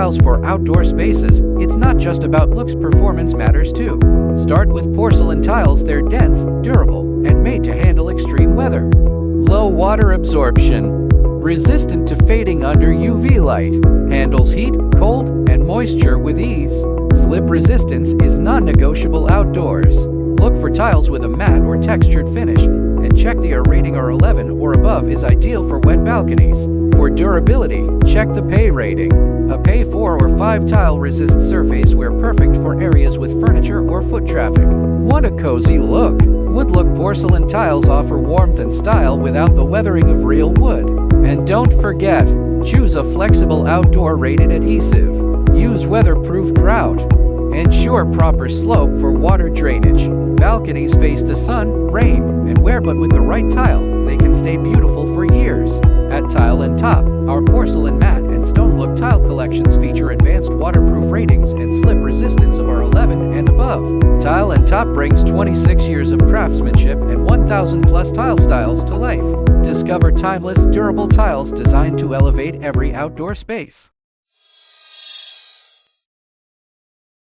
tiles for outdoor spaces. It's not just about looks, performance matters too. Start with porcelain tiles. They're dense, durable, and made to handle extreme weather. Low water absorption, resistant to fading under UV light, handles heat, cold, and moisture with ease. Slip resistance is non-negotiable outdoors. Look for tiles with a matte or textured finish, and check the R rating. R11 or above is ideal for wet balconies. For durability, check the PAY rating. A PAY 4 or 5 tile resists surface wear, perfect for areas with furniture or foot traffic. Want a cozy look? Wood-look porcelain tiles offer warmth and style without the weathering of real wood. And don't forget, choose a flexible outdoor rated adhesive. Use weatherproof grout. Ensure proper slope for water drainage. Balconies face the sun, rain, and wear, but with the right tile, they can stay beautiful for years. At Tile and Top, our porcelain matte and stone look tile collections feature advanced waterproof ratings and slip resistance of R11 and above. Tile and Top brings 26 years of craftsmanship and 1,000 plus tile styles to life. Discover timeless, durable tiles designed to elevate every outdoor space.